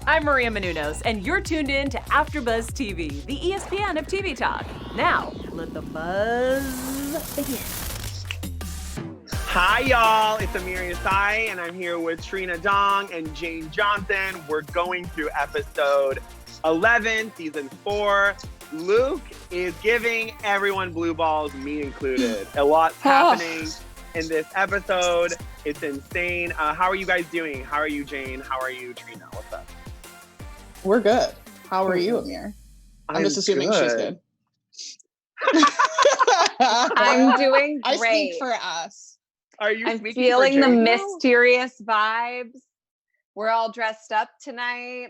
I'm Maria Menounos, and you're tuned in to AfterBuzz TV, the ESPN of TV talk. Now, let the buzz begin. Hi, y'all. It's Amir Sai, and I'm here with Trina Dong and Jane Johnson. We're going through episode 11, season 4. Luke is giving everyone blue balls, me included. A lot's happening in this episode. It's insane. How are you guys doing? How are you, Jane? How are you, Trina? What's up? We're good. How are you, Amir? I'm just assuming she's good. I'm doing great. I speak for us. Are you? I'm feeling the mysterious vibes. We're all dressed up tonight.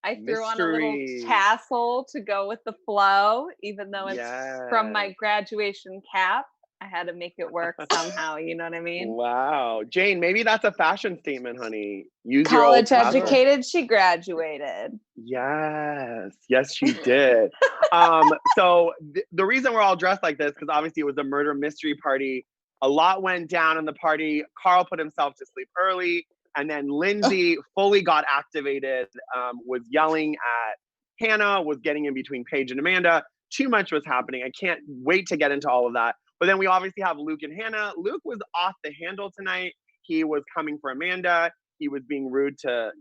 I threw on a little tassel to go with the flow, even though it's from my graduation cap. I had to make it work somehow, you know what I mean? Wow. Jane, maybe that's a fashion statement, honey. Use college educated, she graduated. Yes, she did. So the reason we're all dressed like this, because obviously it was a murder mystery party. A lot went down in the party. Carl put himself to sleep early. And then Lindsay fully got activated, was yelling at Hannah, was getting in between Paige and Amanda. Too much was happening. I can't wait to get into all of that. But then we obviously have Luke and Hannah. Luke was off the handle tonight. He was coming for Amanda. He was being rude to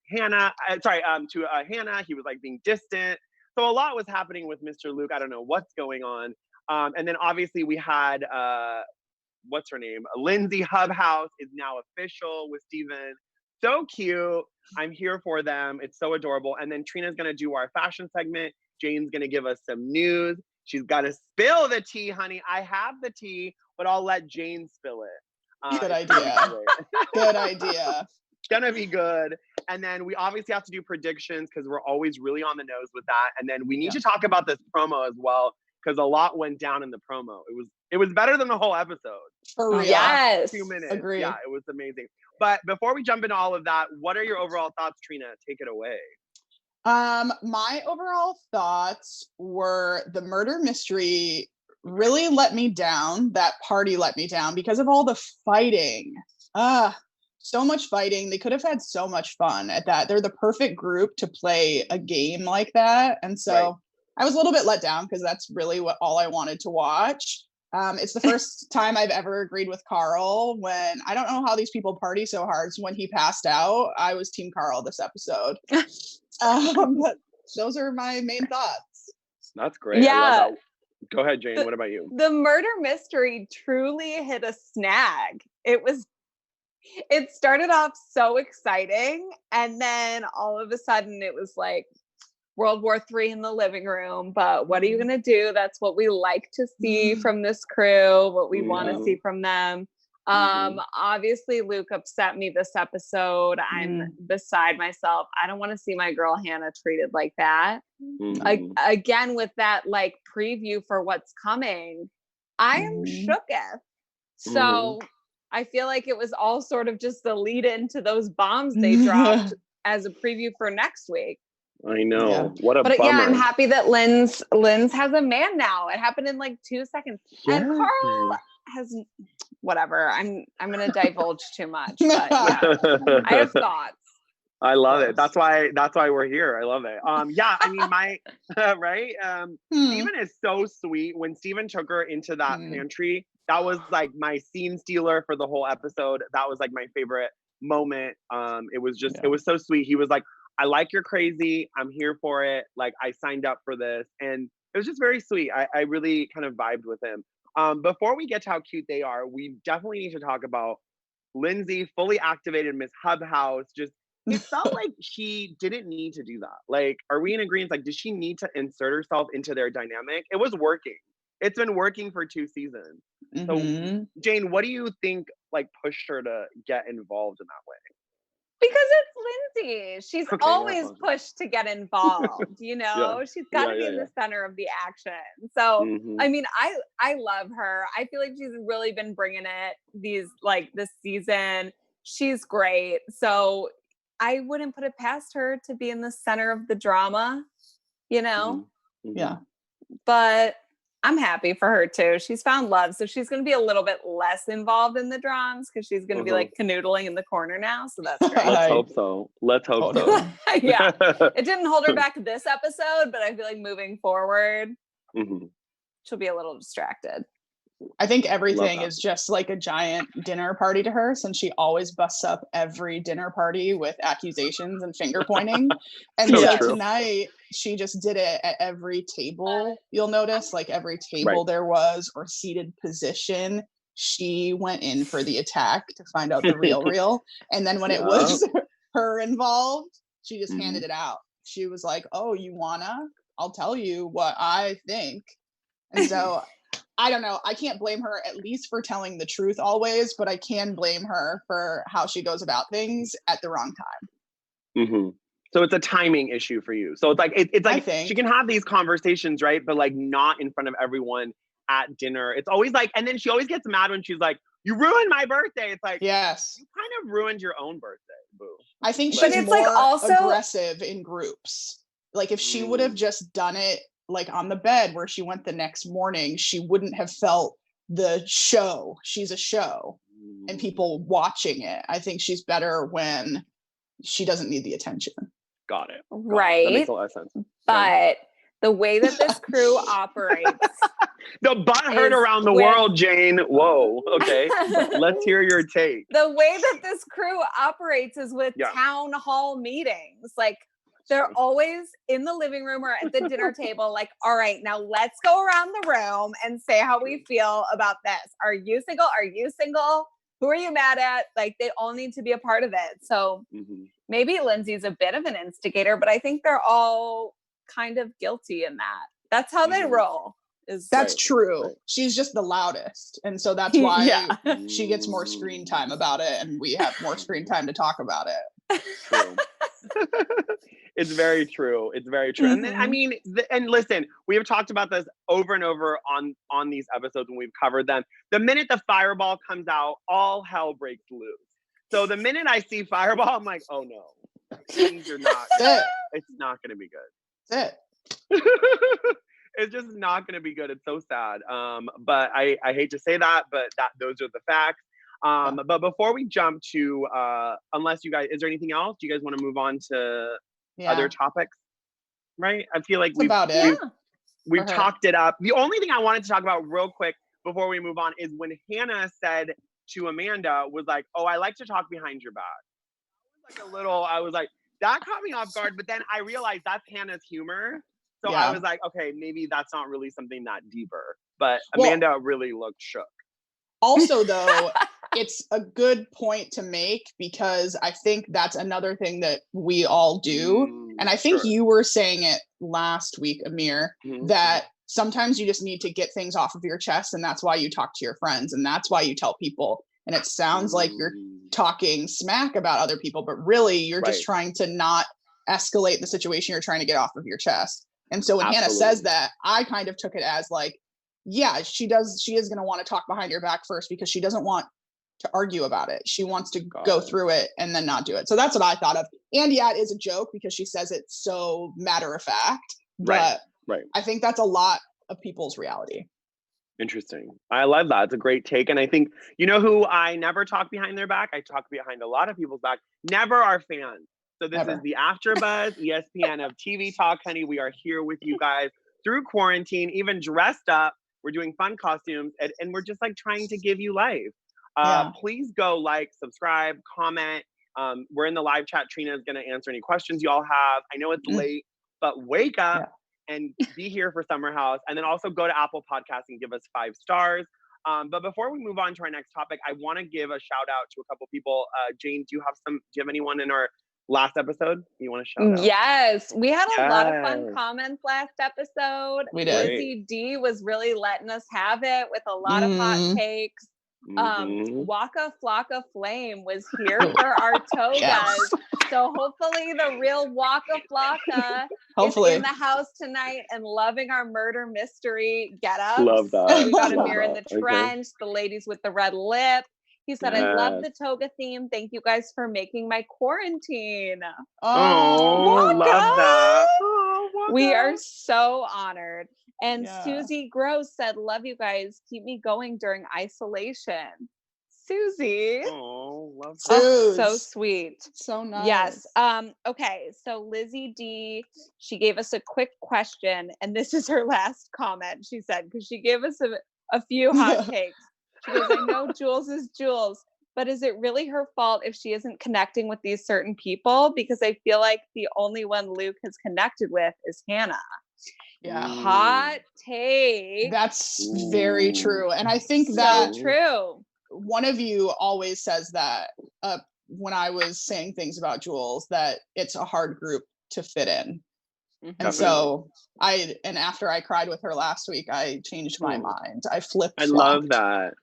Hannah. To Hannah. He was like being distant. So a lot was happening with Mr. Luke. I don't know what's going on. And then obviously we had, what's her name? Lindsay Hubhouse is now official with Steven. So cute. I'm here for them. It's so adorable. And then Trina's going to do our fashion segment. Jane's going to give us some news. She's got to spill the tea, honey. I have the tea, but I'll let Jane spill it. Good idea. Good idea. It's going to be good. And then we obviously have to do predictions because we're always really on the nose with that. And then we need to talk about this promo as well because a lot went down in the promo. It was better than the whole episode. For real. Yes. 2 minutes. Agreed. Yeah, it was amazing. But before we jump into all of that, what are your overall thoughts, Trina? Take it away. My overall thoughts were the murder mystery really let me down. That party let me down because of all the fighting. So much fighting. They could have had so much fun at that. They're the perfect group to play a game like that. And so I was a little bit let down because that's really all I wanted to watch. It's the first time I've ever agreed with Carl when I don't know how these people party so hard. So when he passed out, I was team Carl this episode. But those are my main thoughts. That's great. Yeah. I love that. Go ahead, Jane. What about you? The murder mystery truly hit a snag. It started off so exciting, and then all of a sudden it was like World War III in the living room. But what are you gonna do? That's what we like to see from this crew, what we want to see from them. Obviously Luke upset me this episode. I'm beside myself. I don't want to see my girl Hannah treated like that. Again, with that like preview for what's coming, I am shooketh. So I feel like it was all sort of just the lead into those bombs they dropped as a preview for next week. I know. Yeah. What a bummer. Yeah, I'm happy that Linz has a man now. It happened in like 2 seconds. Yeah. And Carl has whatever. I'm gonna divulge too much, but yeah, I have thoughts. I love it. That's why we're here. I love it. Yeah, I mean my right. Steven is so sweet. When Steven took her into that pantry, that was like my scene stealer for the whole episode. That was like my favorite moment. It was just it was so sweet. He was like, I like you're crazy. I'm here for it. Like I signed up for this. And it was just very sweet. I really kind of vibed with him. Before we get to how cute they are, we definitely need to talk about Lindsay, fully activated Miss Hubhouse. Just, it felt like she didn't need to do that. Like, are we in agreement? Like, does she need to insert herself into their dynamic? It was working. It's been working for 2 seasons. So, Jane, what do you think, like, pushed her to get involved in that way? Because it's Lindsay. She's always pushed to get involved, you know? She's got to be in the center of the action. So, I mean, I love her. I feel like she's really been bringing it this season. She's great. So I wouldn't put it past her to be in the center of the drama, you know? Yeah. But I'm happy for her too. She's found love, so she's going to be a little bit less involved in the drums because she's going to be like canoodling in the corner now. So that's great. Let's hope so. Let's hope so. Yeah, it didn't hold her back this episode, but I feel like moving forward, she'll be a little distracted. I think everything is just like a giant dinner party to her, since she always busts up every dinner party with accusations and finger pointing. And so tonight she just did it at every table. You'll notice, like every table there was, or seated position, she went in for the attack to find out the real. And then when it was her involved, she just handed it out. She was like, oh, you wanna? I'll tell you what I think. And so I don't know. I can't blame her, at least for telling the truth always, but I can blame her for how she goes about things at the wrong time. So it's a timing issue for you. So it's like it's like she can have these conversations, right? But like not in front of everyone at dinner. It's always like, and then she always gets mad when she's like, "You ruined my birthday." It's like, yes, you kind of ruined your own birthday, boo. I think she's more like also aggressive in groups. Like if she would have just done it like on the bed where she went the next morning, she wouldn't have felt the show. She's a show and people watching it. I think she's better when she doesn't need the attention. Got it. Right. That makes a lot of sense. But the way that this crew operates. The butt hurt around the world, Jane. Whoa. Okay. Let's hear your take. The way that this crew operates is with town hall meetings. Like, they're always in the living room or at the dinner table, like, all right, now let's go around the room and say how we feel about this. Are you single? Are you single? Who are you mad at? Like, they all need to be a part of it. So maybe Lindsay's a bit of an instigator, but I think they're all kind of guilty in that. That's how they roll. That's true. Right. She's just the loudest. And so that's why she gets more screen time about it and we have more screen time to talk about it. True. It's very true. It's very true. And then, I mean, and listen, we have talked about this over and over on these episodes when we've covered them. The minute the fireball comes out, all hell breaks loose. So the minute I see fireball, I'm like, oh no, things are not. It's not going to be good. That's it. It's just not going to be good. It's so sad. But I hate to say that, but those are the facts. But before we jump to, unless you guys, is there anything else? Do you guys want to move on to other topics? Right? I feel like we've talked it up. The only thing I wanted to talk about real quick before we move on is when Hannah said to Amanda, was like, oh, I like to talk behind your back. I was like, that caught me off guard. But then I realized that's Hannah's humor. So I was like, okay, maybe that's not really something that deeper. But Amanda really looked shook. Also, though, it's a good point to make because I think that's another thing that we all do. And I think you were saying it last week, Amir, that sometimes you just need to get things off of your chest. And that's why you talk to your friends. And that's why you tell people. And it sounds like you're talking smack about other people, but really you're just trying to not escalate the situation you're trying to get off of your chest. And so when Hannah says that, I kind of took it as like, yeah, she is going to want to talk behind your back first because she doesn't want to argue about it. She wants to go through it and then not do it. So that's what I thought of. And yeah, it is a joke because she says it so matter of fact. But I think that's a lot of people's reality. Interesting. I love that. It's a great take. And I think, you know who I never talk behind their back? I talk behind a lot of people's back. Never our fans. So this is the AfterBuzz ESPN of TV Talk, honey. We are here with you guys through quarantine, even dressed up. We're doing fun costumes and we're just like trying to give you life. Please go like, subscribe, comment. We're in the live chat. Trina is going to answer any questions you all have. I know it's late, but wake up and be here for Summer House. And then also go to Apple Podcasts and give us 5 stars. But before we move on to our next topic, I want to give a shout out to a couple people. Jane, do you have anyone in our last episode you want to shout out? Yes, we had a lot of fun comments last episode. We did. Lizzie D was really letting us have it with a lot of hot takes. Waka Flocka Flame was here for our togas. So hopefully the real Waka Flocka is in the house tonight and loving our murder mystery get-ups. Love that. We got Amir in the trench, the ladies with the red lip. He said, I love the toga theme. Thank you guys for making my quarantine. Oh, love that. Oh, welcome. We are so honored. And Yeah. Susie Gross said, love you guys. Keep me going during isolation. Susie. Oh, love So- her. Oh, so Suze. sweet. So nice. Yes. Okay. So Lizzie D, she gave us a quick question, and this is her last comment. She said, because she gave us a few hot takes. She goes, I know Jules is Jules, but is it really her fault if she isn't connecting with these certain people? Because I feel like the only one Luke has connected with is Hannah. Yeah. Hot take. That's very true. And I think So that true. one of you always says that when I was saying things about Jules, that it's a hard group to fit in. Mhm. And so after I cried with her last week, I changed my mind. I flipped. I love that.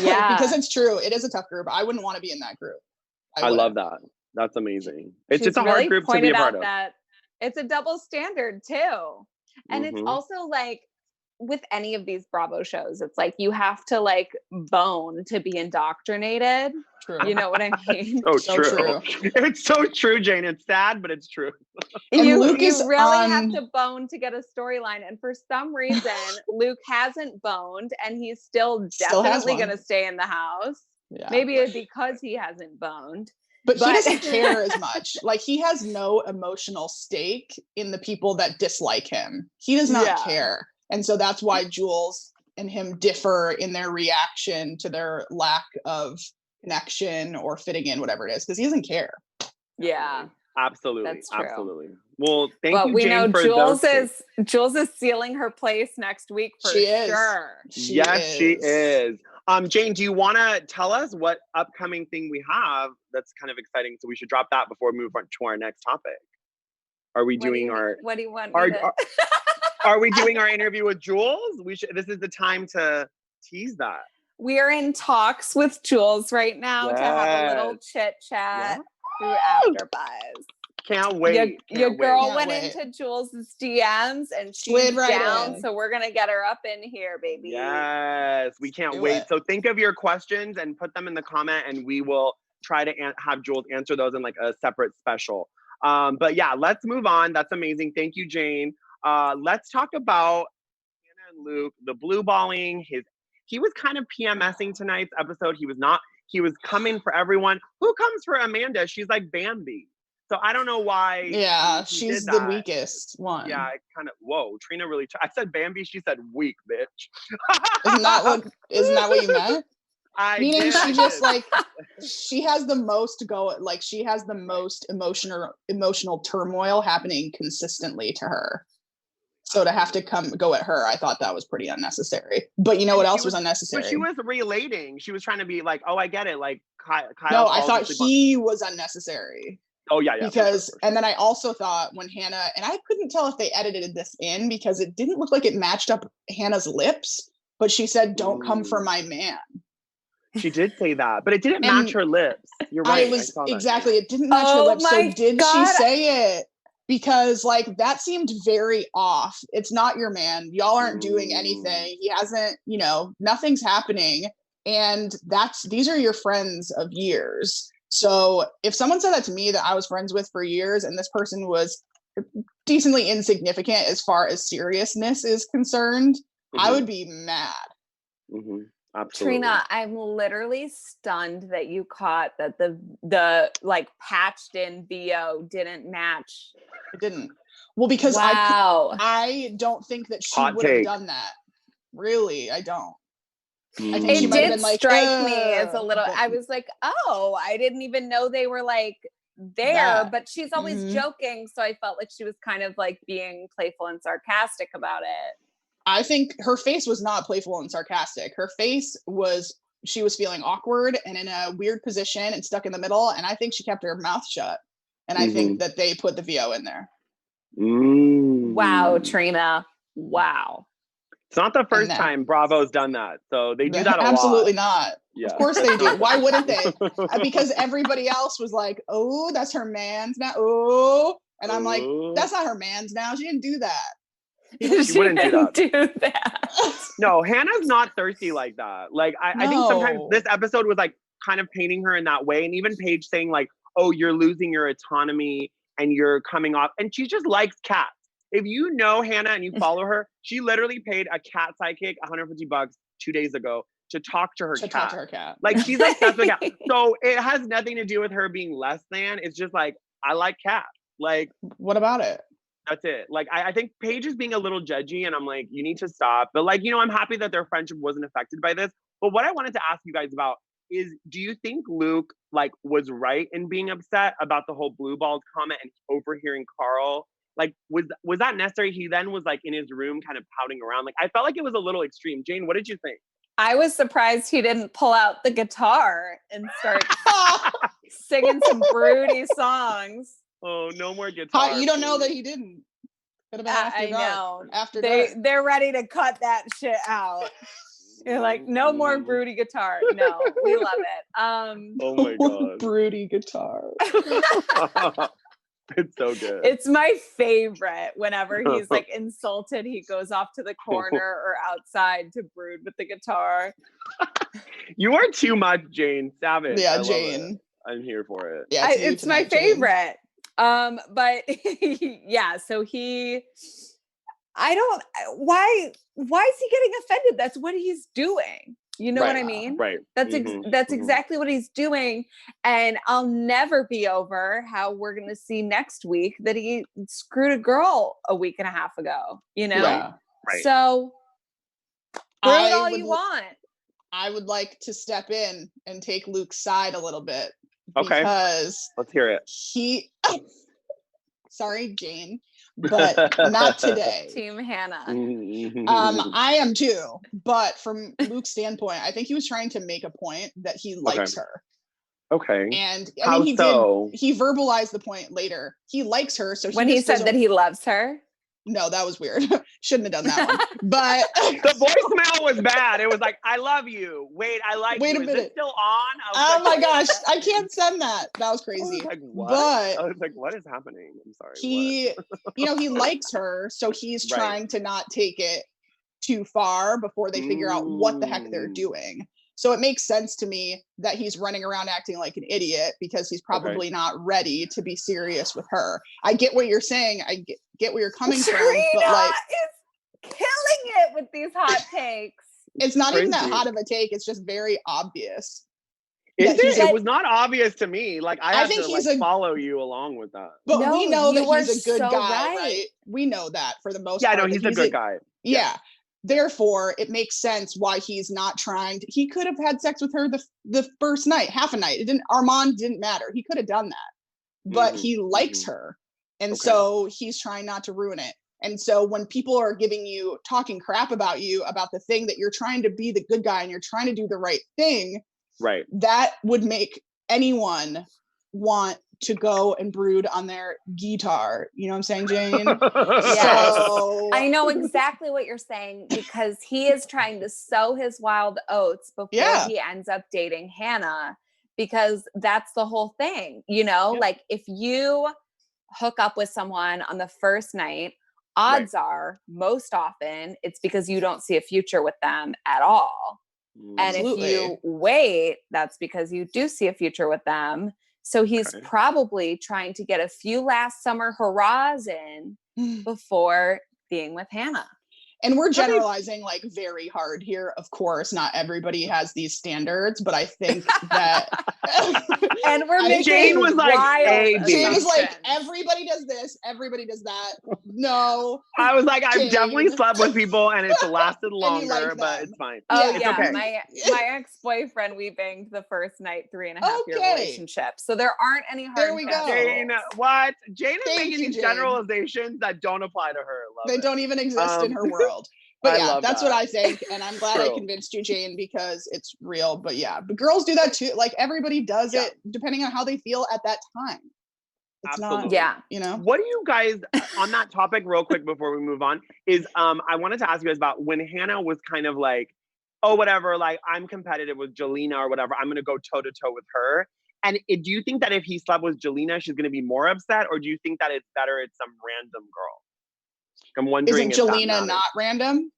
Yeah. Because it's true. It is a tough group. I wouldn't want to be in that group. I love that. That's amazing. It's She's just a hard really group to be a pointed part out of. that it's a double standard too. And it's Mhm. also like with any of these Bravo shows, it's like you have to like bone to be indoctrinated. True. You know what I mean? So true. It's so true, Jane. It's sad, but it's true. And you Luke is really on- have to bone to get a storyline. And for some reason, Luke hasn't boned and he's still has definitely one. going to stay in the house. Yeah. Maybe because he hasn't boned. But he But- doesn't care as much. Like, he has no emotional stake in the people that dislike him. He does not Yeah. care. And so that's why Jules and him differ in their reaction to their lack of connection or fitting in, whatever it is, because he doesn't care. Yeah. Absolutely. That's true. Absolutely. Well, thank But you, we Jane, know for Jules those is sealing her place next week for She is. sure. She she is. Jane, do you want to tell us what upcoming thing we have that's kind of exciting? So we should drop that before we move on to our next topic. Are we doing our? What do you want? Are, Me to... are we doing our interview with Jules? We should. This is the time to tease that. We are in talks with Jules right now to have a little chit chat through AfterBuzz. Can't wait. Your Can't girl wait. went wait. into Jules's DMs and she's Slid right down, in. so we're gonna get her up in here, baby. Yes, we can't Do wait. it. So think of your questions and put them in the comment, and we will try to have Jules answer those in like a separate special. But yeah, let's move on. That's amazing. Thank you, Jane. Let's talk about Hannah and Luke, the blue balling. He was kind of PMSing tonight's episode. He was not. He was coming for everyone. Who comes for Amanda? She's like Bambi. So I don't know why. Yeah, he she's did the that. weakest one. Yeah, it kind of. Whoa, Trina really. I said Bambi. She said weak, bitch. Isn't that what you meant? I Meaning did. she just like she has the most she has the most emotional turmoil happening consistently to her. So to have to go at her, I thought that was pretty unnecessary. But you know what else was unnecessary? But she was relating. She was trying to be like, oh, I get it. Like Kyle. No, I falls thought asleep on- he was unnecessary. Oh yeah, yeah. Because for sure. and then I also thought when Hannah, and I couldn't tell if they edited this in because it didn't look like it matched up Hannah's lips, but she said, "Don't come for my man." She did say that, but it didn't And match her lips. You're right. I saw that. exactly. It didn't match her Oh lips. So my did God. she say it? Because like that seemed very off. It's not your man. Y'all aren't doing anything. He hasn't, nothing's happening. And these are your friends of years. So if someone said that to me that I was friends with for years and this person was decently insignificant as far as seriousness is concerned, I would be mad. Mm-hmm. Absolutely. Trina, I'm literally stunned that you caught that the like patched in VO didn't match. It didn't. Well, because wow. I don't think that she Hot would have take. done that. Really, I don't. I think It she might have did been like, strike me as a little. but- I was like, oh, I didn't even know they were like there. That. But she's always Mhm. joking, so I felt like she was kind of like being playful and sarcastic about it. I think her face was not playful and sarcastic. Her face was, she was feeling awkward and in a weird position and stuck in the middle. And I think she kept her mouth shut. And I think that they put the VO in there. Wow, Trina. Wow. It's not the first that. time Bravo's done that. So they do that a lot. Absolutely not. Yeah. Of course they do. Why wouldn't they? Because everybody else was like, oh, that's her man's now. Oh. And I'm like, that's not her man's now. She didn't do that. She wouldn't do that. do that. No, Hannah's not thirsty like that. Like I think sometimes No. this episode was like kind of painting her in that way. And even Paige saying like, oh, you're losing your autonomy and you're coming off. And she just likes cats. If you know Hannah and you follow her, she literally paid a cat sidekick $150 2 days ago to talk to her cat. Talk to her cat. Like, she's obsessed with cat. So it has nothing to do with her being less than. It's just like, I like cats. Like, what about it? that's it. Like, I think Paige is being a little judgy, and I'm like, you need to stop. But like, I'm happy that their friendship wasn't affected by this. But what I wanted to ask you guys about is, do you think Luke like was right in being upset about the whole blue balls comment and overhearing Carl? Like, was that necessary? He then was like in his room kind of pouting around. Like, I felt like it was a little extreme. Jane, what did you think? I was surprised he didn't pull out the guitar and start singing some broody songs. Oh, no more guitar. You don't know that he didn't. Could have been after I dark. know. After dark. They're ready to cut that shit out. You're like, no more broody guitar. No, we love it. Oh my god. Broody guitar. It's so good. It's my favorite. Whenever he's like insulted, he goes off to the corner or outside to brood with the guitar. You are too much, Jane. Savage. Yeah, Jane. I'm here for it. Yeah, it's my favorite. But yeah, so why is he getting offended? That's what he's doing. You know what I mean? Right. That's exactly what he's doing. And I'll never be over how we're going to see next week that he screwed a girl a week and a half ago, Yeah. Right. So brood all you want. I would like to step in and take Luke's side a little bit. Okay. Because let's hear it. Sorry, Jane, but not today. Team Hannah. I am too, but from Luke's standpoint, I think he was trying to make a point that he likes her. Okay. And I mean, he verbalized the point later. He likes her, so when he said that he loves her. No, that was weird. Shouldn't have done that one. But the voicemail was bad. It was like, I love you. Wait, I like Wait you. a minute. Is it still on? Oh my gosh, I can't send that. That was crazy. I was like, what? But I was like, what is happening? I'm sorry. He likes her, so he's trying to not take it too far before they figure out what the heck they're doing. So it makes sense to me that he's running around acting like an idiot because he's probably not ready to be serious with her. I get what you're saying. I get where you're coming from, but like, is killing it with these hot takes. It's not even that hot of a take. It's just very obvious. Is it? It was not obvious to me. Like, I think he's follow you along with that. But we know that he's a good guy, right? We know that for the most part. Yeah, no, he's a good guy. Yeah. Therefore, it makes sense why he's not trying to. He could have had sex with her the first night, half a night. Armand didn't matter. He could have done that, but he likes her, and so he's trying not to ruin it. And so when people are talking crap about you about the thing that you're trying to be the good guy and you're trying to do the right thing, right? That would make anyone want to go and brood on their guitar. You know what I'm saying, Jane? Yes. So I know exactly what you're saying because he is trying to sow his wild oats before he ends up dating Hannah, because that's the whole thing, like if you hook up with someone on the first night, odds are most often it's because you don't see a future with them at all. Absolutely. And if you wait, that's because you do see a future with them. So he's probably trying to get a few last summer hurrahs in before being with Hannah. And we're generalizing like very hard here. Of course, not everybody has these standards, but I think that and we're making Jane was like, Jane was like, everybody does this, everybody does that. No. I was like, I've definitely slept with people and it's lasted longer, but it's fine. Oh it's yeah. okay. My ex-boyfriend, we banged the first night, 3.5-year relationship. So there aren't any hard There we go. Jane, what? Jane is making these generalizations that don't apply to her. They don't even exist in her world. But yeah, that's what I think. And I'm glad I convinced you, Jane, because it's real. But yeah, but girls do that too. Like everybody does it depending on how they feel at that time. It's not, What do you guys, on that topic real quick before we move on, is I wanted to ask you guys about when Hannah was kind of like, oh, whatever, like I'm competitive with Jelena or whatever, I'm going to go toe to toe with her. And do you think that if he slept with Jelena, she's going to be more upset? Or do you think that it's better it's some random girl? I'm wondering. Isn't Jelena not random?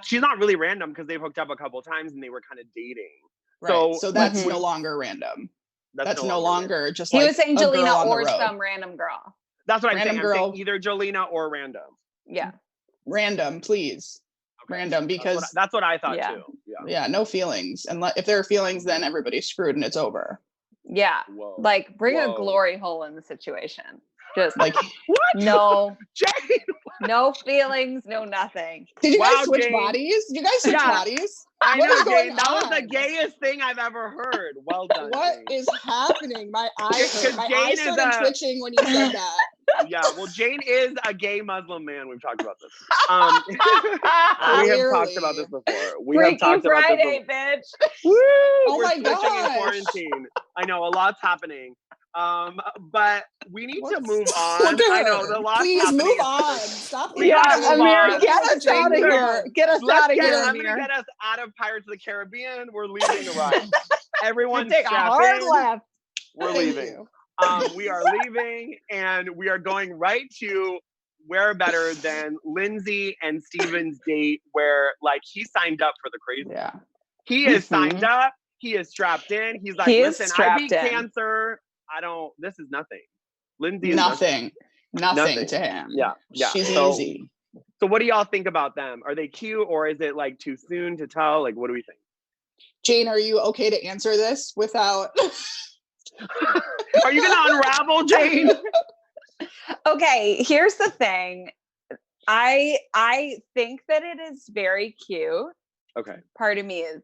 She's not really random because they've hooked up a couple of times and they were kind of dating. Right. So that's no longer random. That's no longer just like he was saying Jelena or some random girl. That's what I'm Random saying. girl. I'm saying either Jolena or random. Yeah. Random, please. Okay. Random, because That's what I thought Yeah. too. Yeah. yeah, no feelings. And if there are feelings, then everybody's screwed and it's over. Yeah. Whoa. Like bring a Whoa. glory hole in the situation. Just Like, What? no, Jane. no feelings, no nothing. did you guys Wow, switch Jane. bodies? Did you guys switch Yeah. bodies? I What know, is going Jane. That was the on? gayest thing I've ever heard. Well done. What Jane. is happening? My eyes Because hurt. My Jane eyes is started twitching when you said that. Yeah, well, Jane is a gay Muslim man. We've talked about this. We have talked about this before. We have Freaky talked about this Friday, before. bitch. Woo! Oh We're my switching in gosh. quarantine. I know a lot's happening. But we need to move on. Look at I her. know the lot's Please happening. move on. Stop. We gotta move Amir, on. get us out of here. Get us out of here, I'm Amir. gonna get us out of Pirates of the Caribbean. We're leaving the ride. Everyone Take a strap hard in. left. We're Thank leaving. you. We are leaving, and we are going right to where better than Lindsay and Steven's date, where like he signed up for the crazy. Yeah. He is Mhm. signed up. He is strapped in. He's like, He is listen, I strapped beat in. cancer. This is nothing. Lindsay is Nothing Nothing. to him. Yeah. She's So- easy. So what do y'all think about them? Are they cute, or is it like too soon to tell? Like, what do we think? Jane, are you okay to answer this without? Are you gonna unravel, Jane? Okay, here's the thing. I think that it is very cute. Okay. Part of me is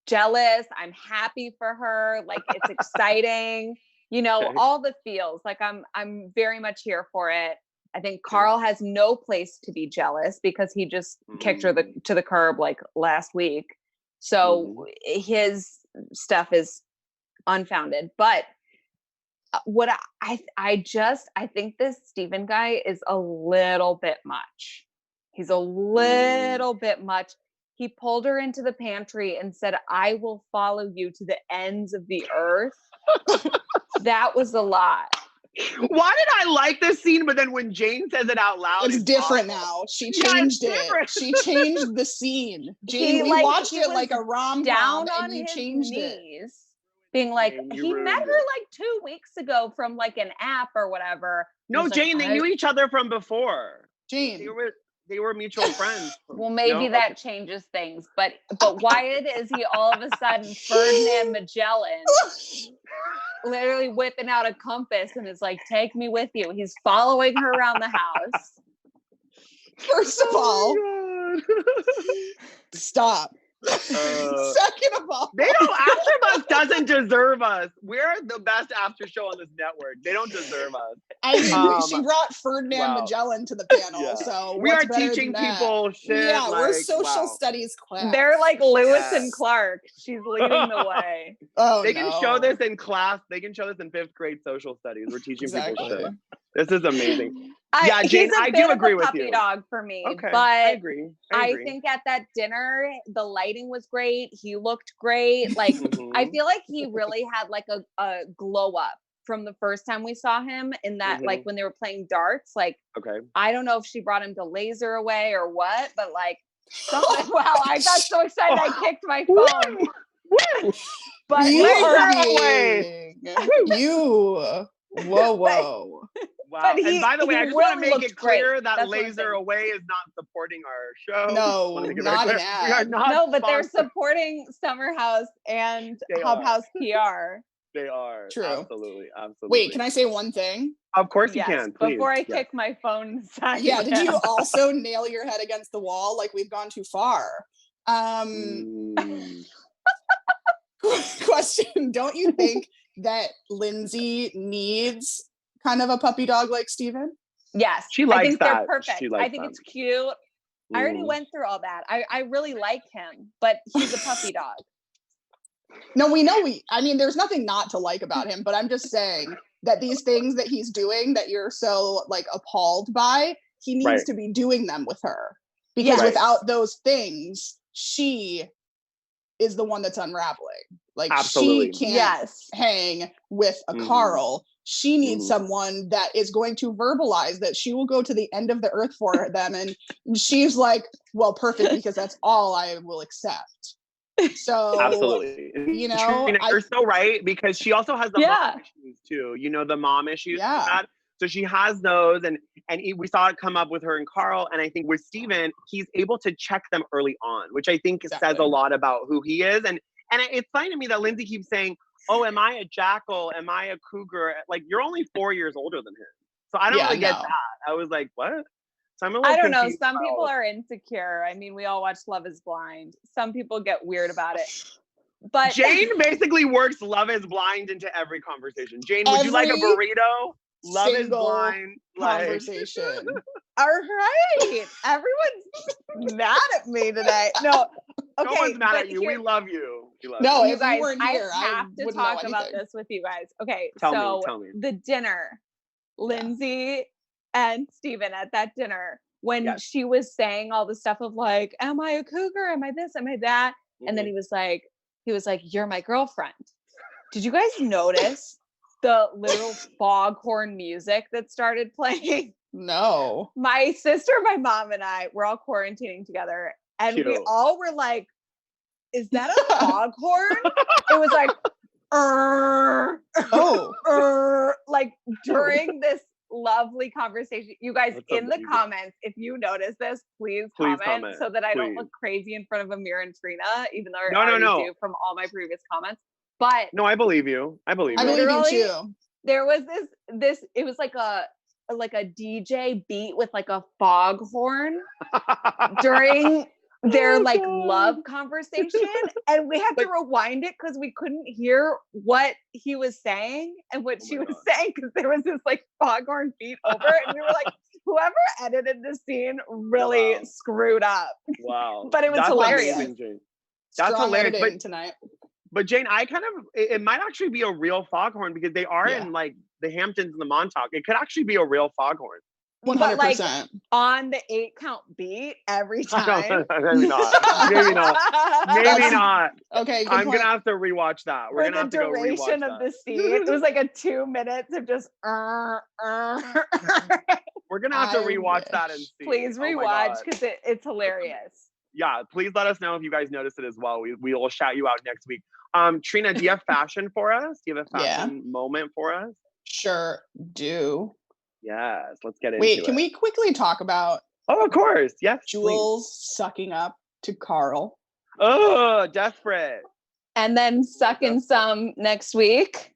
jealous. I'm happy for her. Like it's exciting. You know, Okay. all the feels. Like I'm very much here for it. I think Carl has no place to be jealous because he just kicked her to the curb like last week. So his stuff is unfounded. But what I think this Steven guy is a little bit much. He's a little bit much. He pulled her into the pantry and said, "I will follow you to the ends of the earth." That was a lot. Why did I like this scene? But then when Jane says it out loud, It's different awful. now. She Yeah, it's changed it. different. She changed the scene. Jane, He, we like, watched he it was like a rom-com Down on and you his changed it. knees, being like, Jane, you he ruined met her it. like 2 weeks ago from like an app or whatever. No, He's like, Jane, they knew each other from before. Jane, They were mutual friends. Well, maybe No? that changes things, but why is he all of a sudden Ferdinand Magellan, literally whipping out a compass and is like, "Take me with you"? He's following her around the house. first of all, Oh my stop. God. Second of all, They don't. AfterBuzz doesn't deserve us. We're the best after show on this network. They don't deserve us. I mean, Um, she brought Ferdinand wow. Magellan to the panel, Yeah. so We what's are better teaching than that? people shit. Yeah, we're like, social wow. studies class. They're like Lewis and Yes. Clark. She's leading the way. Oh, They can no. show this in class. They can show this in 5th grade social studies. We're teaching people Exactly. shit. This is amazing. Yeah, Jane, he's a I bit do of agree a with puppy you. dog for me, Okay, but I agree. I think at that dinner, the lighting was great. He looked great. Like, I Mhm. feel like he really had like a glow up from the first time we saw him in that, like when they were playing darts. Like, Okay. I don't know if she brought him to laser away or what, but like, something. Wow, I got so excited I kicked my phone. Woo! But You Laser are away. being you. Whoa, whoa. Wow. But And by the way, he I just want to really make looked it clear great. that That's what I'm Laser saying. Away is not supporting our show. No, Wanna make it not very an clear. We are ad. not No, but they're sponsored. supporting Summer House and They Hub are. House PR. They are. True. Absolutely. Absolutely. Wait, can I say one thing? Of course Yes, you can. Please. before I Yes. kick my phone inside. Yeah, did you him. also nail your head against the wall like we've gone too far? Mm. Question, don't you think that Lindsay needs kind of a puppy dog like Steven? Yes, She I likes think that. they're perfect. She I likes think that. it's cute. I already Mm. went through all that. I really like him, but he's a puppy dog. No, I mean, there's nothing not to like about him, but I'm just saying that these things that he's doing that you're so like appalled by, he needs Right. to be doing them with her. Because Yes. without those things, she is the one that's unraveling. Like Absolutely. she can't Yes. hang with a Mhm. Carl. She needs Mhm. someone that is going to verbalize that she will go to the end of the earth for them. And she's like, well, perfect, because that's all I will accept. So Absolutely. you know, Trina, you're so right, because she also has the Yeah. mom issues too. You know, the mom issues. Yeah. That. So she has those, and we saw it come up with her and Carl. And I think with Steven, he's able to check them early on, which I think says a lot about who he is. And it's funny to me that Lindsay keeps saying, "Oh, am I a jackal? Am I a cougar?" Like, you're only 4 years older than him, so I don't really get that. I was like, what? So I'm a little I don't know. confused Some people are insecure. I mean, we all watch Love Is Blind. Some people get weird about it. But Jane basically works Love Is Blind into every conversation. Jane, would you like a burrito? Love Is Blind conversation. All right. Everyone's mad at me today. No. Okay. No one's mad at you. We love you. No, you if guys, you weren't here, I have to talk about this with you guys. Okay. Tell me. The dinner, Lindsay and Steven at that dinner, when she was saying all the stuff of like, am I a cougar? Am I this? Am I that? And then he was like, you're my girlfriend. Did you guys notice the literal foghorn music that started playing? No. My sister, my mom, and I were all quarantining together, and we all were like, is that a foghorn? It was like, like during this lovely conversation. You guys, in the comments, if you notice this, please comment so that I don't look crazy in front of Amir and Trina, even though I already do from all my previous comments. But no, I believe you. I believe you too. There was this. It was like a DJ beat with like a foghorn during their like love conversation, and we had to rewind it because we couldn't hear what he was saying and what she was saying because there was this like foghorn beat over it, and we were like, whoever edited this scene really screwed up. Wow. But it was hilarious. Amazing, That's hilarious. But tonight. But Jane, I kind of, it might actually be a real foghorn because they are in like the Hamptons and the Montauk. It could actually be a real foghorn. 100%. But like on the 8-count beat every time. Maybe not. Maybe not. Maybe not. Okay. I'm going to have to rewatch that. We're going to have to go rewatch that. For the duration of the scene, it was like a 2 minutes of just We're going to have to rewatch that and see. Please rewatch because it's hilarious. Yeah, please let us know if you guys notice it as well. We will shout you out next week. Trina, do you have fashion for us? Do you have a fashion moment for us? Sure do. Yes, let's get into it. Wait, can we quickly talk about? Oh, of course. Yes. Jules sucking up to Carl. Oh, desperate. And then sucking some next week.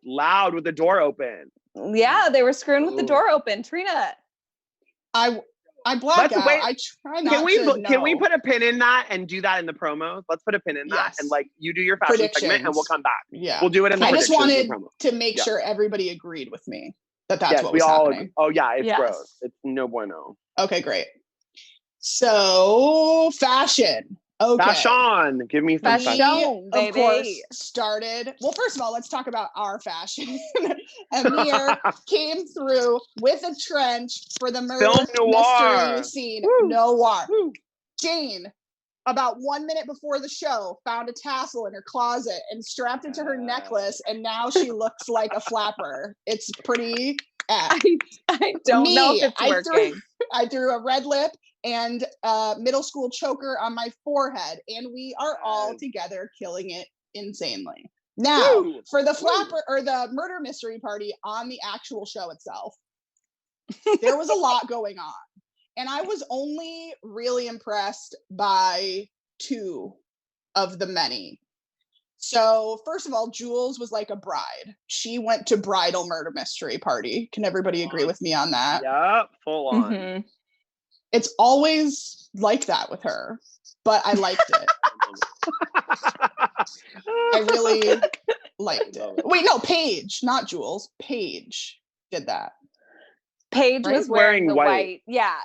Loud with the door open. Yeah, they were screwing with the door open. Trina. I black out. I try not to Can we put a pin in that and do that in the promos? Let's put a pin in that and like you do your fashion segment and we'll come back. Yeah, we'll do it in the I just wanted promo. to make sure everybody agreed with me that's what was happening. Oh yeah, it's gross. It's no bueno. Okay, great. So fashion. Okay. Fashion. Give me some fashion. Of course, started. Well, first of all, let's talk about our fashion. Amir came through with a trench for the murder mystery scene. Noir. Woo. Jane, about 1 minute before the show, found a tassel in her closet and strapped it to her necklace, and now she looks like a flapper. It's pretty. I don't know if it's working. I threw a red lip and middle school choker on my forehead, and we are all together killing it insanely. Now, for the flapper or the murder mystery party on the actual show itself, there was a lot going on, and I was only really impressed by 2 of the many. So, first of all, Jules was like a bride. She went to bridal murder mystery party. Can everybody agree with me on that? Yep, full on. Mm-hmm. It's always like that with her, but I liked it. I really liked it. Wait, no, Paige, not Jules. Paige did that. Paige was wearing the white. Yeah.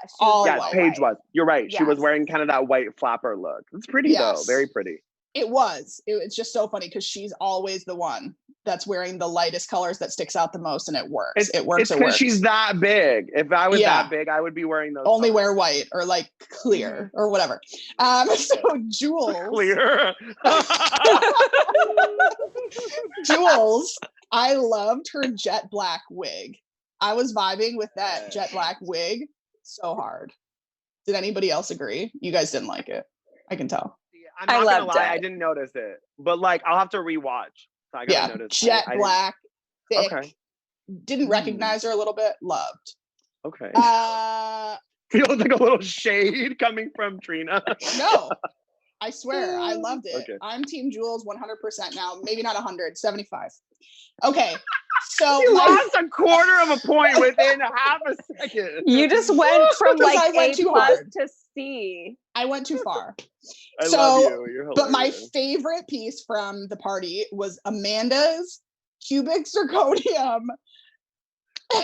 Paige was. You're right. Yes. She was wearing kind of that white flapper look. It's pretty though. Very pretty. It was. It's just so funny because she's always the one that's wearing the lightest colors that sticks out the most, and it works. It works. It's because she's that big. If I was that big, I would be wearing those. Only wear white or like clear or whatever. So Jules. Clear. Jules, I loved her jet black wig. I was vibing with that jet black wig so hard. Did anybody else agree? You guys didn't like it. I can tell. I'm not gonna lie, I didn't notice it, but like I'll have to rewatch. So I gotta notice. Jet black, thick. Okay. didn't recognize her a little bit. Loved. Okay. Uh, Feels like a little shade coming from Trina. no, I swear, I loved it. Okay. I'm Team Jules 100% now. Maybe not 100, 75. Okay, so You lost a quarter of a point within half a second. You just went from Because like I went A too plus hard. to C. I went too far. I love you. You're hilarious. But my favorite piece from the party was Amanda's cubic zirconium.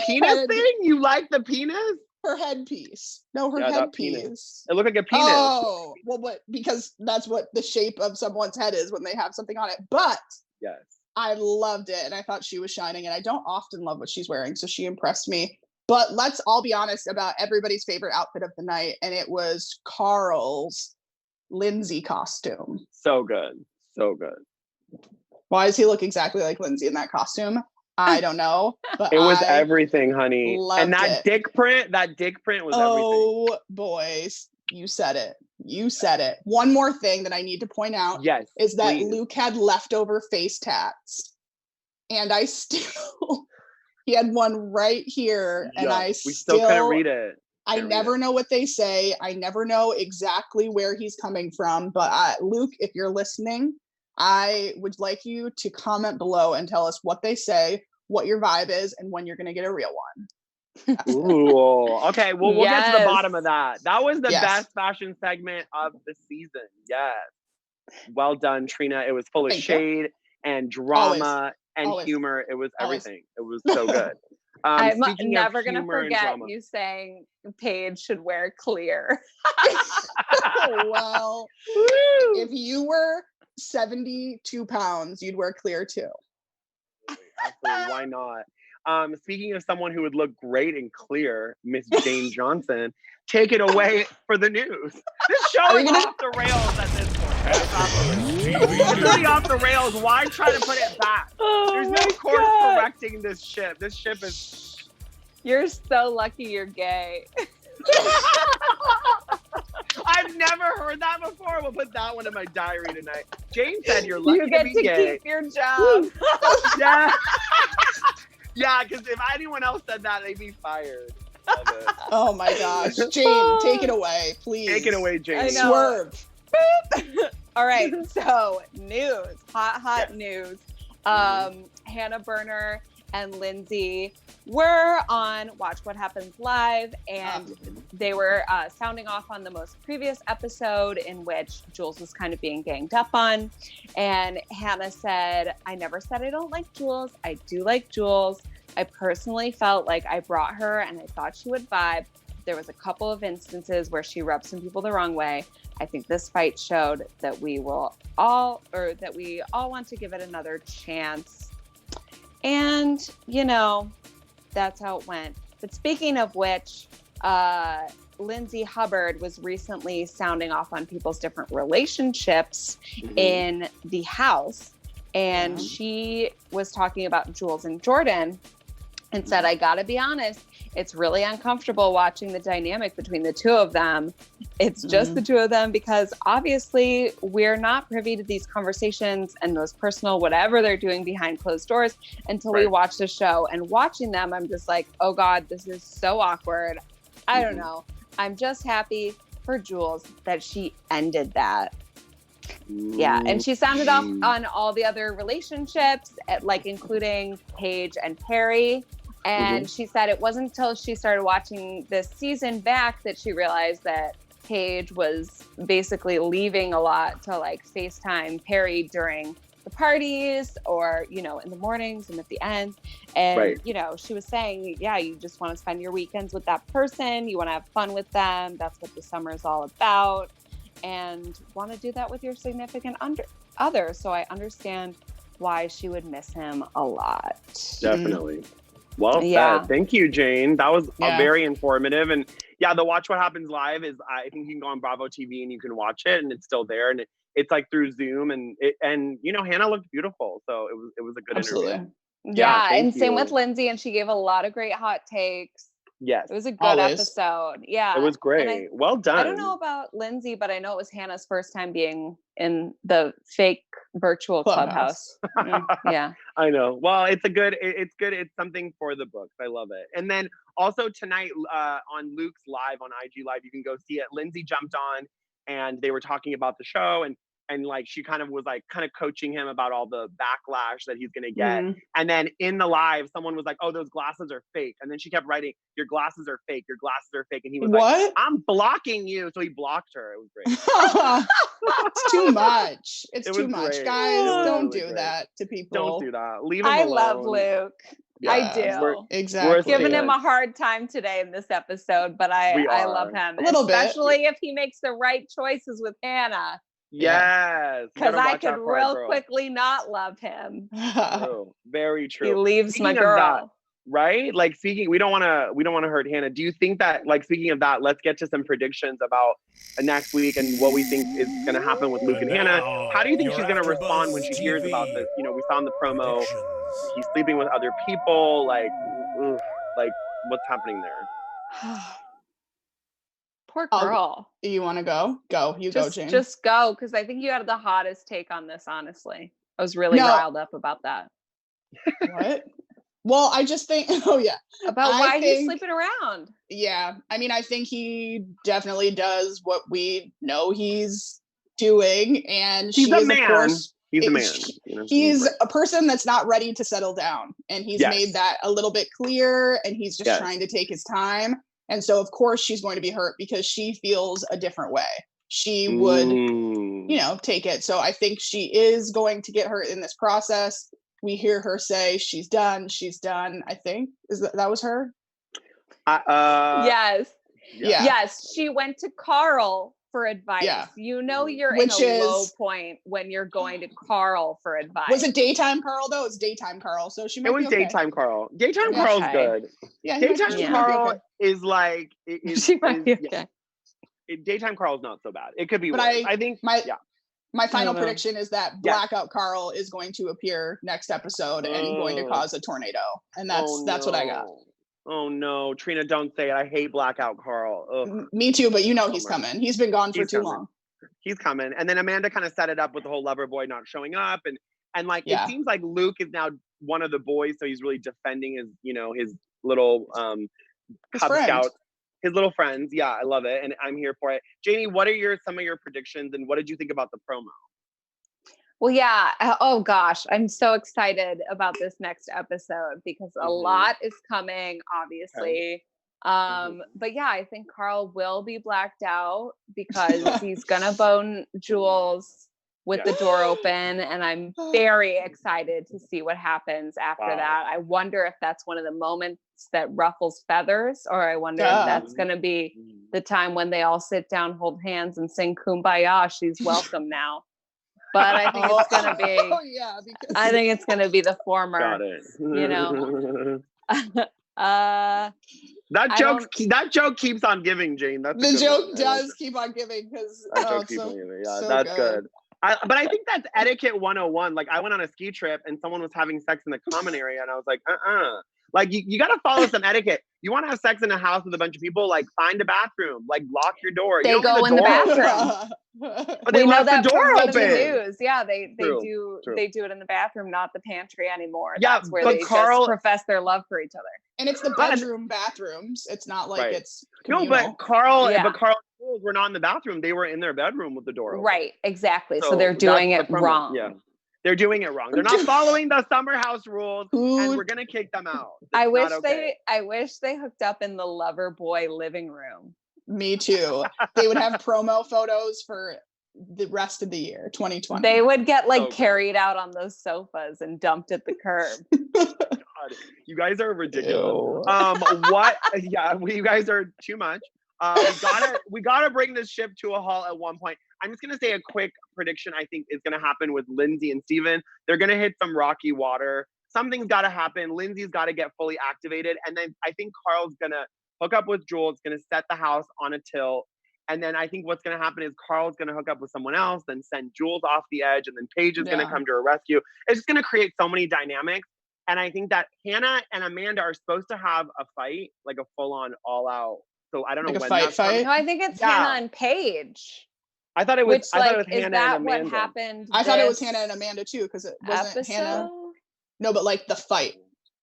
Penis thing? You like the penis? Her headpiece. No, her Yeah, that headpiece. It looked like a penis. Oh, well, what? Because that's what the shape of someone's head is when they have something on it. But Yes. I loved it, and I thought she was shining, and I don't often love what she's wearing, so she impressed me. But let's all be honest about everybody's favorite outfit of the night, and it was Carl's Lindsay costume. So good. So good. Why does he look exactly like Lindsay in that costume? I don't know, but It was I everything, honey. And that loved dick print was everything. Oh, boys, you said it. You said it. One more thing that I need to point out Yes. is that please. Luke had leftover face tats, and I still he had one right here, and Yeah, I we still couldn't read it. I Can't read never it. know what they say. I never know exactly where he's coming from. But Luke, if you're listening, I would like you to comment below and tell us what they say, what your vibe is, and when you're going to get a real one. Ooh. Okay, well, we'll get to the Yes. bottom of that. That was the Yes. best fashion segment of the season. Yes. Well done, Trina. It was full of Thank you. shade and drama and Always. humor. It was Always. everything. It was so good. I'm Speaking of never going to humor and forget drama. you saying Paige should wear clear. Well, if you were 72 pounds, you'd wear clear too. Absolutely. Why not? Speaking of someone who would look great and clear, Miss Jane Johnson, take it away for the news. This show is off the rails at this point. It's really off the rails. Why try to put it back? There's no course correcting this ship. This ship is... You're so lucky you're gay. I've never heard that before. We'll put that one in my diary tonight. Jane said you're lucky You get to be to gay. keep your job. Yeah. Yeah, because if anyone else said that, they'd be fired. Love it. Oh my gosh. Jane, take it away, please. Take it away, Jane. I know. Swerve. All right, so news, hot news. Hannah Berner and Lindsay were on Watch What Happens Live, and they were sounding off on the most previous episode in which Jules was kind of being ganged up on. And Hannah said, I never said I don't like Jules. I do like Jules. I personally felt like I brought her and I thought she would vibe. There was a couple of instances where she rubbed some people the wrong way. I think this fight showed that we all want to give it another chance. And, that's how it went. But speaking of which, Lindsay Hubbard was recently sounding off on people's different relationships in the house. And she was talking about Jules and Jordan and said, I gotta be honest, it's really uncomfortable watching the dynamic between the two of them. It's just the two of them because obviously we're not privy to these conversations and those personal whatever they're doing behind closed doors until we watch the show. And watching them, I'm just like, oh God, this is so awkward. I don't know. I'm just happy for Jules that she ended that. Yeah, and she sounded off on all the other relationships, like including Paige and Perry. And she said it wasn't until she started watching this season back that she realized that Paige was basically leaving a lot to like FaceTime Perry during the parties or, in the mornings and at the end. And, she was saying, yeah, you just want to spend your weekends with that person. You want to have fun with them. That's what the summer is all about. And want to do that with your significant other. So I understand why she would miss him a lot. Definitely. Well said. Thank you, Jane. That was very informative. And the Watch What Happens Live is, I think you can go on Bravo TV and you can watch it and it's still there. And it's like through Zoom and Hannah looked beautiful. So it was a good interview. Absolutely. Yeah, and same with Lindsay. And she gave a lot of great hot takes. Yes. It was a good Always. episode. Yeah. It was great. And Well done. I don't know about Lindsay, but I know it was Hannah's first time being in the fake virtual clubhouse. Yeah. I know. Well, it's good. It's something for the books. I love it. And then also tonight on Luke's live on IG Live, you can go see it. Lindsay jumped on and they were talking about the show and like she kind of was like kind of coaching him about all the backlash that he's gonna get. And then in the live, someone was like, "Oh, those glasses are fake." And then she kept writing, "Your glasses are fake. Your glasses are fake." And he was like, "I'm blocking you." So he blocked her. It was great. It's too much. It's too much, great. guys. Don't really do great. that to people. Don't do that. Leave him alone. I love Luke. Yeah, I do. Exactly. Giving him a hard time today in this episode, but I love him. A little bit. Especially if he makes the right choices with Hannah. Yes. Because I could real quickly not love him. True. Very true. He leaves Speaking my of girl. that, right? Like speaking, we don't want to hurt Hannah. Do you think that, like, speaking of that, let's get to some predictions about next week and what we think is going to happen with Luke and Hannah. How do you think she's going to respond when she hears about this? You know, we saw in the promo, he's sleeping with other people. Like what's happening there? Poor girl. You want to go? Go. You go, Jane. Just go, because I think you had the hottest take on this, honestly. I was really riled up about that. What? Well, I just think, about why he's sleeping around. Yeah. I mean, I think he definitely does what we know he's doing. And he's a man. Of course, he's a man. You know? He's a person that's not ready to settle down. And he's made that a little bit clear. And he's just trying to take his time. And so, of course, she's going to be hurt because she feels a different way. She would, take it. So I think she is going to get hurt in this process. We hear her say she's done. She's done. I think that was her. Yes. Yeah. Yes. She went to Carl for advice. Yeah. You know, you're in a low point when you're going to Carl for advice. Was it daytime Carl though? It's daytime Carl. So she might be okay. Daytime Carl. Daytime Carl's good. Yeah. Daytime Carl is like, she might be okay. Daytime Carl's not so bad. It could be worse. I think my final prediction is that Blackout Carl is going to appear next episode and going to cause a tornado. And that's what I got. Oh no, Trina, don't say it. I hate Blackout Carl. Ugh. Me too, but he's coming. He's been gone for too long. He's coming. And then Amanda kind of set it up with the whole lover boy not showing up. And like, it seems like Luke is now one of the boys. So he's really defending his, his little Cub Scout, his little friends. Yeah, I love it. And I'm here for it. Jamie, what are some of your predictions and what did you think about the promo? Well, yeah. Oh gosh, I'm so excited about this next episode because a lot is coming, obviously. But yeah, I think Carl will be blacked out because he's gonna bone Jules with the door open, and I'm very excited to see what happens after that. I wonder if that's one of the moments that ruffles feathers, or I wonder if that's gonna be the time when they all sit down, hold hands, and sing "Kumbaya." She's welcome now. But I think it's gonna be. I think it's gonna be the former. Got it. That joke keeps on giving, Jane. The joke does keep on giving because that's good. But I think that's etiquette 101. Like I went on a ski trip and someone was having sex in the common area, and I was like, Like you got to follow some etiquette. You want to have sex in a house with a bunch of people? Like find a bathroom. Like lock your door. They go in the bathroom. But they left the door open. News. Yeah, they do. They do it in the bathroom, not the pantry anymore. Yeah, that's where they just profess their love for each other. And it's the bedroom bathrooms. It's not like it's communal. But Carl and Jules were not in the bathroom. They were in their bedroom with the door open. Right. Exactly. So they're doing it wrong. Yeah. They're doing it wrong. They're not following the summer house rules, and we're gonna kick them out. I wish they hooked up in the lover boy living room. Me too. They would have promo photos for the rest of the year, 2020. They would get carried out on those sofas and dumped at the curb. God, you guys are ridiculous. What? Yeah, you guys are too much. We gotta bring this ship to a halt at one point. I'm just gonna say a quick prediction. I think is gonna happen with Lindsay and Steven. They're gonna hit some rocky water. Something's gotta happen. Lindsay's gotta get fully activated, and then I think Carl's gonna hook up with Jules. Gonna set the house on a tilt, and then I think what's gonna happen is Carl's gonna hook up with someone else, then send Jules off the edge, and then Paige is gonna come to her rescue. It's just gonna create so many dynamics. And I think that Hannah and Amanda are supposed to have a fight, like a full-on all-out. So I don't know Like a when fight that's coming. fight? No, I think it's Yeah. Hannah and Paige. I thought it was. Which, I thought it like, was is Hannah that and what Amanda. happened? I thought it was this Hannah and Amanda too, because it wasn't episode? Hannah. No, but like the fight.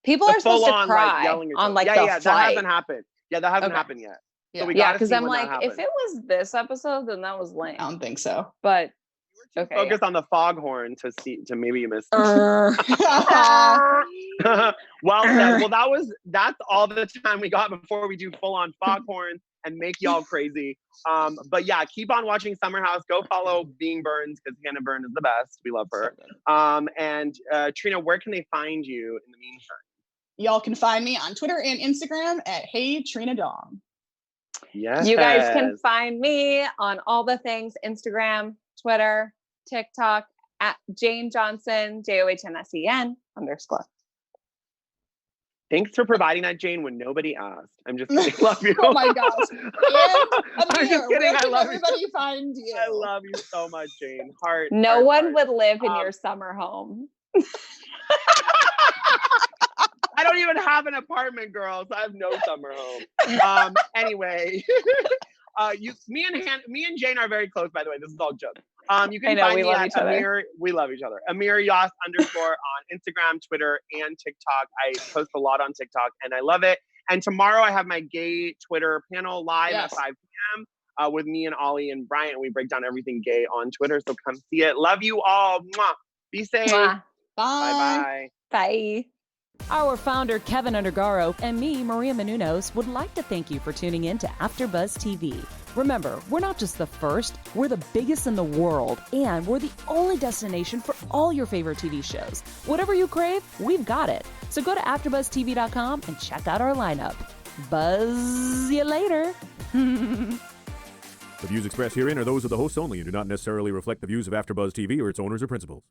People The are supposed to full-on, cry yelling at each on other. like yeah, the yeah, that fight. hasn't happened. Yeah, that hasn't Okay. happened yet. Yeah. So we Yeah, gotta because see I'm when like, that happens. if it was this episode, then that was lame. I don't think so. But okay. Focus on the foghorn to maybe you missed. Yeah. Well said. Well, that's all the time we got before we do full on foghorn and make y'all crazy. But yeah, keep on watching Summer House. Go follow Being Burns because Hannah Byrne is the best. We love her. And Trina, where can they find you in the meantime? Y'all can find me on Twitter and Instagram at Hey Trina Dong. Yes. You guys can find me on all the things: Instagram, Twitter, TikTok at Jane Johnson, JOHNSEN _. Thanks for providing that, Jane, when nobody asked. I'm just kidding. Love you. Oh my gosh. And I'm Amir, just kidding. where I can love you. everybody find you? I love you so much, Jane. Heart. No heart, one heart. would live in your summer home. I don't even have an apartment, girl, so I have no summer home. Anyway, me and Jane are very close, by the way. This is all jokes. You can find me at Amir. We love each other. Amir Yas _ on Instagram, Twitter, and TikTok. I post a lot on TikTok, and I love it. And tomorrow I have my gay Twitter panel live at 5 p.m. With me and Ollie and Bryant. We break down everything gay on Twitter, so come see it. Love you all. Mwah. Be safe. Mwah. Bye. Bye-bye. Bye. Our founder, Keven Undergaro, and me, Maria Menounos, would like to thank you for tuning in to AfterBuzz TV. Remember, we're not just the first, we're the biggest in the world, and we're the only destination for all your favorite TV shows. Whatever you crave, we've got it. So go to AfterBuzzTV.com and check out our lineup. Buzz you later. The views expressed herein are those of the hosts only and do not necessarily reflect the views of AfterBuzz TV or its owners or principals.